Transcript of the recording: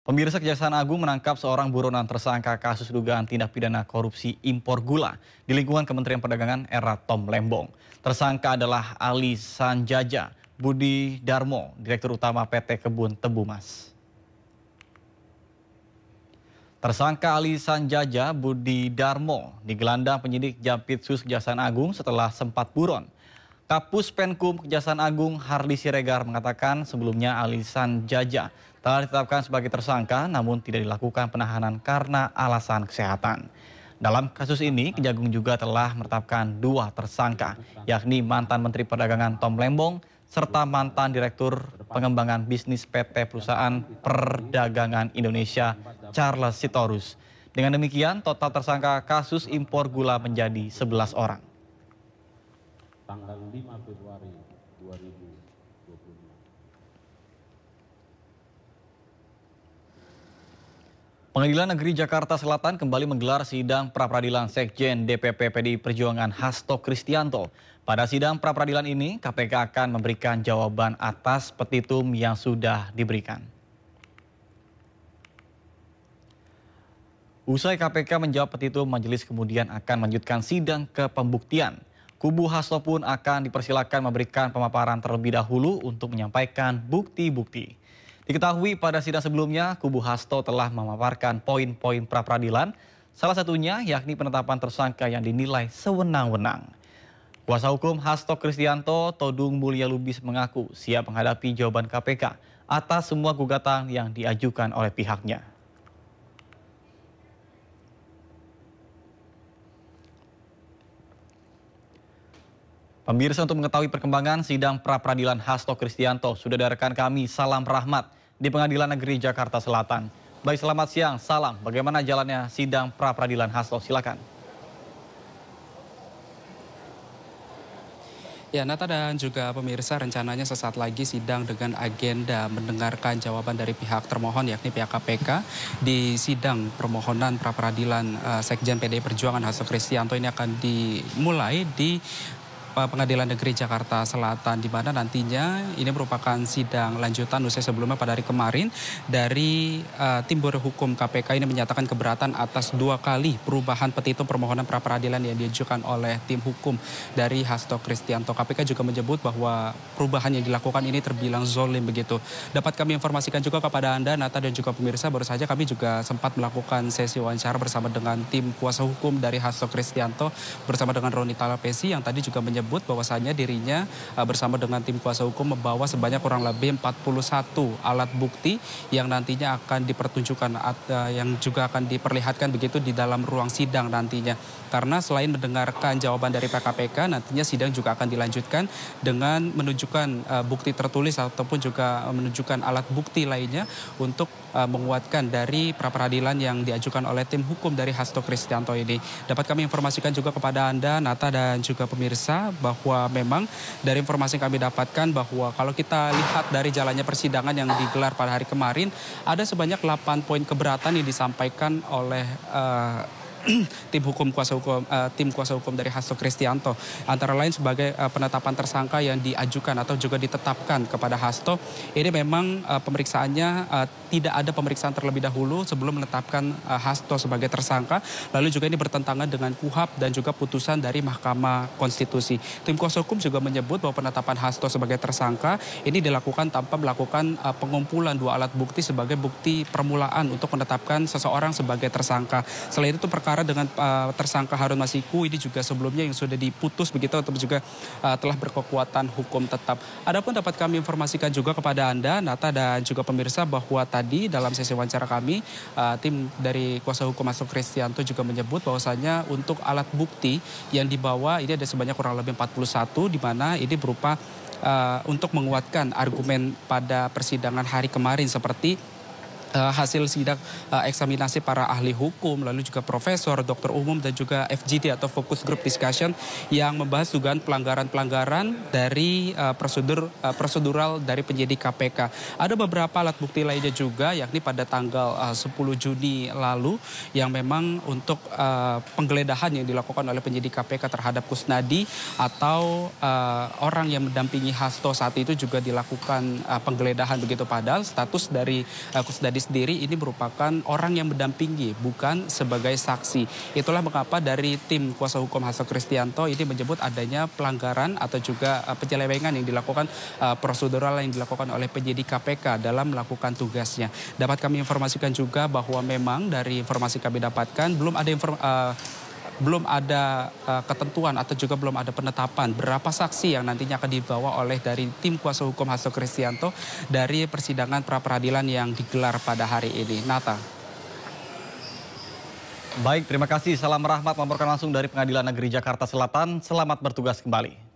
Pemirsa, Kejaksaan Agung menangkap seorang buronan tersangka kasus dugaan tindak pidana korupsi impor gula di lingkungan Kementerian Perdagangan era Tom Lembong. Tersangka adalah Ali Sanjaja Budi Darmo, Direktur Utama PT Kebun Tebu Mas. Tersangka Ali Sanjaja Budi Darmo digelandang penyidik Jampitsus Kejaksaan Agung setelah sempat buron. Kapus Penkum Kejaksaan Agung Hardi Siregar mengatakan sebelumnya Ali Sanjaja telah ditetapkan sebagai tersangka namun tidak dilakukan penahanan karena alasan kesehatan. Dalam kasus ini, Kejagung juga telah menetapkan 2 tersangka, yakni mantan Menteri Perdagangan Tom Lembong serta mantan Direktur Pengembangan Bisnis PT Perusahaan Perdagangan Indonesia Charles Sitorus. Dengan demikian, total tersangka kasus impor gula menjadi 11 orang. Tanggal 5 Februari 2025. Pengadilan Negeri Jakarta Selatan kembali menggelar sidang pra-peradilan Sekjen DPP PDI Perjuangan Hasto Kristianto. Pada sidang pra-peradilan ini, KPK akan memberikan jawaban atas petitum yang sudah diberikan. Usai KPK menjawab petitum, majelis kemudian akan melanjutkan sidang ke pembuktian. Kubu Hasto pun akan dipersilakan memberikan pemaparan terlebih dahulu untuk menyampaikan bukti-bukti. Diketahui pada sidang sebelumnya, kubu Hasto telah memaparkan poin-poin pra-peradilan, salah satunya yakni penetapan tersangka yang dinilai sewenang-wenang. Kuasa hukum Hasto Kristianto, Todung Mulya Lubis mengaku siap menghadapi jawaban KPK atas semua gugatan yang diajukan oleh pihaknya. Pemirsa, untuk mengetahui perkembangan sidang pra-peradilan Hasto Kristianto, sudah ada rekan kami Salam Rahmat di Pengadilan Negeri Jakarta Selatan. Baik, selamat siang. Salam, bagaimana jalannya sidang pra-peradilan Hasto? Silakan. Ya, Nata dan juga pemirsa, rencananya sesaat lagi sidang dengan agenda mendengarkan jawaban dari pihak termohon yakni pihak KPK di sidang permohonan pra-peradilan Sekjen PDI Perjuangan Hasto Kristianto ini akan dimulai di Pengadilan Negeri Jakarta Selatan, di mana nantinya ini merupakan sidang lanjutan usai sebelumnya pada hari kemarin dari tim Biro Hukum KPK ini menyatakan keberatan atas 2 kali perubahan petitum permohonan pra-peradilan yang diajukan oleh tim hukum dari Hasto Kristianto. KPK juga menyebut bahwa perubahan yang dilakukan ini terbilang zolim begitu. Dapat kami informasikan juga kepada Anda, Nata dan juga pemirsa, baru saja kami juga sempat melakukan sesi wawancara bersama dengan tim kuasa hukum dari Hasto Kristianto bersama dengan Roni Talapesi yang tadi juga menyebut bahwasanya dirinya bersama dengan tim kuasa hukum membawa sebanyak kurang lebih 41 alat bukti yang nantinya akan dipertunjukkan, yang juga akan diperlihatkan begitu di dalam ruang sidang nantinya. Karena selain mendengarkan jawaban dari PKPK, nantinya sidang juga akan dilanjutkan dengan menunjukkan bukti tertulis ataupun juga menunjukkan alat bukti lainnya untuk menguatkan dari pra-peradilan yang diajukan oleh tim hukum dari Hasto Kristianto ini. Dapat kami informasikan juga kepada Anda, Nata dan juga pemirsa, bahwa memang dari informasi yang kami dapatkan bahwa kalau kita lihat dari jalannya persidangan yang digelar pada hari kemarin, ada sebanyak 8 poin keberatan yang disampaikan oleh tim kuasa hukum dari Hasto Kristianto, antara lain sebagai penetapan tersangka yang diajukan atau juga ditetapkan kepada Hasto. Ini memang pemeriksaannya tidak ada pemeriksaan terlebih dahulu sebelum menetapkan Hasto sebagai tersangka. Lalu juga ini bertentangan dengan KUHP dan juga putusan dari Mahkamah Konstitusi. Tim kuasa hukum juga menyebut bahwa penetapan Hasto sebagai tersangka ini dilakukan tanpa melakukan pengumpulan 2 alat bukti sebagai bukti permulaan untuk menetapkan seseorang sebagai tersangka. Selain itu, perkara dengan tersangka Harun Masiku ini juga sebelumnya yang sudah diputus begitu atau juga telah berkekuatan hukum tetap. Adapun dapat kami informasikan juga kepada Anda, Nata dan juga pemirsa, bahwa tadi dalam sesi wawancara kami tim dari kuasa hukum Hasto Kristianto juga menyebut bahwasanya untuk alat bukti yang dibawa ini ada sebanyak kurang lebih 41, di mana ini berupa untuk menguatkan argumen pada persidangan hari kemarin seperti hasil sidang eksaminasi para ahli hukum, lalu juga profesor, dokter umum, dan juga FGD atau Focus Group Discussion yang membahas dugaan pelanggaran-pelanggaran dari prosedural dari penyidik KPK. Ada beberapa alat bukti lainnya juga, yakni pada tanggal 10 Juni lalu, yang memang untuk penggeledahan yang dilakukan oleh penyidik KPK terhadap Kusnadi atau orang yang mendampingi Hasto saat itu juga dilakukan penggeledahan begitu, padahal status dari Kusnadi sendiri ini merupakan orang yang mendampingi, bukan sebagai saksi. Itulah mengapa dari tim kuasa hukum Hasto Kristianto ini menyebut adanya pelanggaran atau juga penyelewengan yang dilakukan, prosedural yang dilakukan oleh penyidik KPK dalam melakukan tugasnya. Dapat kami informasikan juga bahwa memang dari informasi kami dapatkan belum ada ketentuan atau juga belum ada penetapan berapa saksi yang nantinya akan dibawa oleh dari tim kuasa hukum Hasto Kristianto dari persidangan pra-peradilan yang digelar pada hari ini. Nata. Baik, terima kasih. Salam Rahmat melaporkan langsung dari Pengadilan Negeri Jakarta Selatan. Selamat bertugas kembali.